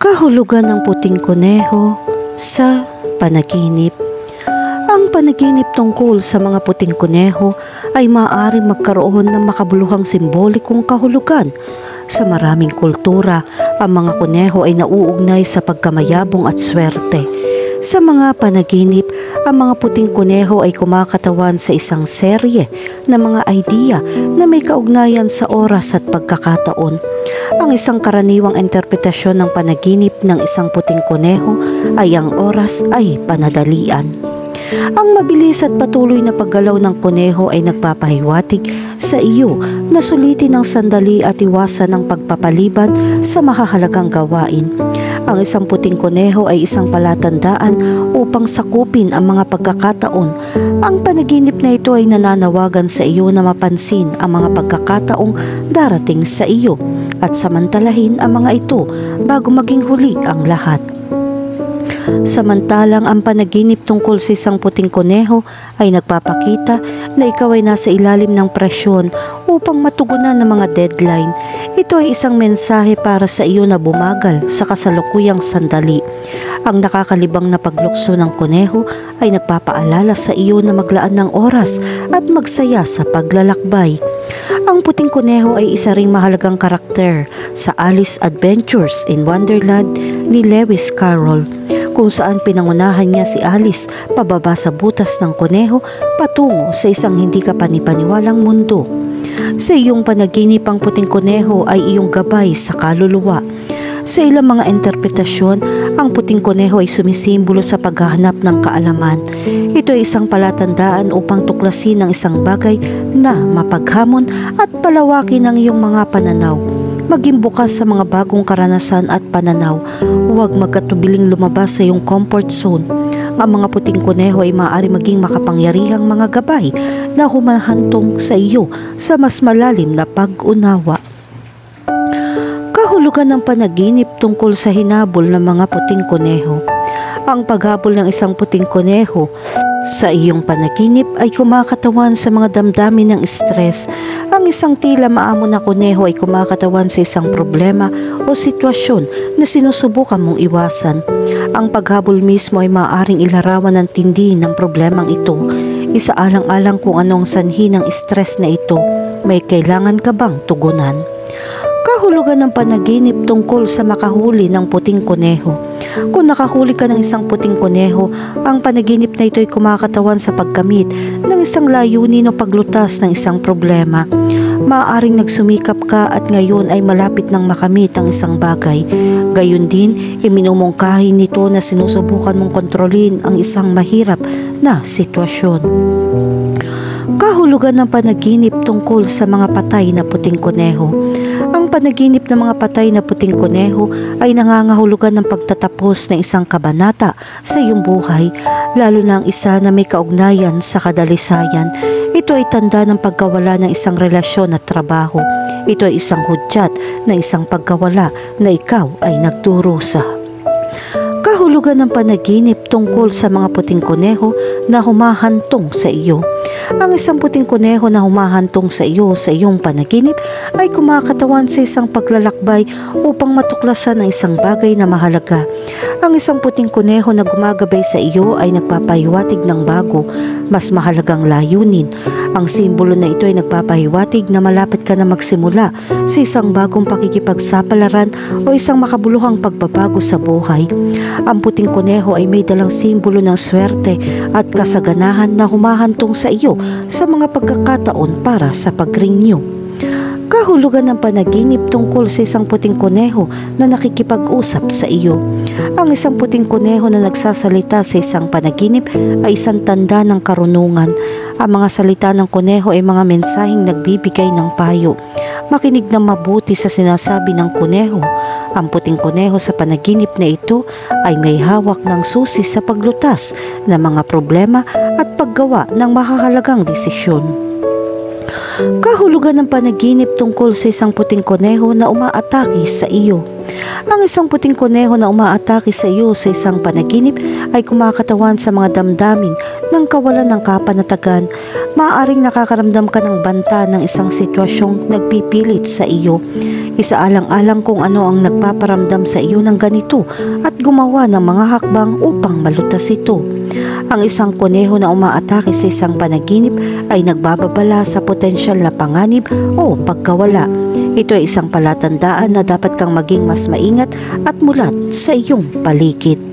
Kahulugan ng puting kuneho sa panaginip. Ang panaginip tungkol sa mga puting kuneho ay maaaring magkaroon ng makabuluhang simbolikong kahulugan. Sa maraming kultura, ang mga kuneho ay nauugnay sa pagkamayabong at swerte. Sa mga panaginip, ang mga puting kuneho ay kumakatawan sa isang serye ng mga idea na may kaugnayan sa oras at pagkakataon. Ang isang karaniwang interpretasyon ng panaginip ng isang puting kuneho ay ang oras ay panadalian. Ang mabilis at patuloy na paggalaw ng kuneho ay nagpapahiwatig sa iyo na sulitin ang sandali at iwasan ang pagpapaliban sa mahahalagang gawain. Ang isang puting kuneho ay isang palatandaan upang sakupin ang mga pagkakataon. Ang panaginip na ito ay nananawagan sa iyo na mapansin ang mga pagkakataong darating sa iyo at samantalahin ang mga ito bago maging huli ang lahat. Samantalang ang panaginip tungkol sa isang puting kuneho ay nagpapakita na ikaw ay nasa ilalim ng presyon upang matugunan ng mga deadline. Ito ay isang mensahe para sa iyo na bumagal sa kasalukuyang sandali. Ang nakakalibang na paglukso ng kuneho ay nagpapaalala sa iyo na maglaan ng oras at magsaya sa paglalakbay. Ang puting kuneho ay isa ring mahalagang karakter sa Alice Adventures in Wonderland ni Lewis Carroll, kung saan pinangunahan niya si Alice pababa sa butas ng kuneho patungo sa isang hindi kapanipaniwalang mundo. Sa iyong panaginip, ang puting kuneho ay iyong gabay sa kaluluwa. Sa ilang mga interpretasyon, ang puting kuneho ay sumisimbolo sa paghahanap ng kaalaman. Ito ay isang palatandaan upang tuklasin ang isang bagay na mapaghamon at palawakin ang iyong mga pananaw. Maging bukas sa mga bagong karanasan at pananaw. Huwag magkatubiling lumabas sa iyong comfort zone. Ang mga puting kuneho ay maaari maging makapangyarihang mga gabay na humahantong sa iyo sa mas malalim na pag-unawa. Kahulugan ng panaginip tungkol sa hinabol ng mga puting kuneho. Ang paghabol ng isang puting kuneho sa iyong panaginip ay kumakatawan sa mga damdamin ng stress. Ang isang tila maamon na kuneho ay kumakatawan sa isang problema o sitwasyon na sinusubukan mong iwasan. Ang paghabol mismo ay maaaring ilarawan ng tindi ng problemang ito. Isaalang-alang kung anong sanhi ng stress na ito. May kailangan ka bang tugunan? Kahulugan ng panaginip tungkol sa makahuli ng puting kuneho. Kung nakahuli ka ng isang puting kuneho, ang panaginip na ito ay kumakatawan sa pagkamit ng isang layunin o paglutas ng isang problema. Maaaring nagsumikap ka at ngayon ay malapit nang makamit ang isang bagay. Gayon din, iminumungkahi nito na sinusubukan mong kontrolin ang isang mahirap na sitwasyon. Kahulugan ng panaginip tungkol sa mga patay na puting kuneho. Ang panaginip ng mga patay na puting kuneho ay nangangahulugan ng pagtatapos ng isang kabanata sa iyong buhay, lalo na ang isa na may kaugnayan sa kadalisayan. Ito ay tanda ng pagkawala ng isang relasyon at trabaho. Ito ay isang hudyat na isang pagkawala na ikaw ay nagdurusa. Kahulugan ng panaginip tungkol sa mga puting kuneho na humahantong sa iyo. Ang isang puting kuneho na humahantong sa iyo sa iyong panaginip ay kumakatawan sa isang paglalakbay upang matuklasan ang isang bagay na mahalaga. Ang isang puting kuneho na gumagabay sa iyo ay nagpapahiwatig ng bago, mas mahalagang layunin. Ang simbolo na ito ay nagpapahiwatig na malapit ka na magsimula sa isang bagong pakikipagsapalaran o isang makabuluhang pagbabago sa buhay. Ang puting kuneho ay may dalang simbolo ng swerte at kasaganahan na humahantong sa iyo sa mga pagkakataon para sa pag-renew. Kahulugan ng panaginip tungkol sa isang puting kuneho na nakikipag-usap sa iyo. Ang isang puting kuneho na nagsasalita sa isang panaginip ay isang tanda ng karunungan. Ang mga salita ng kuneho ay mga mensaheng nagbibigay ng payo. Makinig ng mabuti sa sinasabi ng kuneho. Ang puting kuneho sa panaginip na ito ay may hawak ng susi sa paglutas ng mga problema at paggawa ng mahahalagang desisyon. Kahulugan ng panaginip tungkol sa isang puting kuneho na umaatake sa iyo. Ang isang puting kuneho na umaatake sa iyo sa isang panaginip ay kumakatawan sa mga damdamin ng kawalan ng kapanatagan. Maaaring nakakaramdam ka ng banta ng isang sitwasyong nagpipilit sa iyo. Isaalang-alang kung ano ang nagpaparamdam sa iyo ng ganito at gumawa ng mga hakbang upang malutas ito. Ang isang kuneho na umaatake sa isang panaginip ay nagbababala sa potensyal na panganib o pagkawala. Ito ay isang palatandaan na dapat kang maging mas maingat at mulat sa iyong paligid.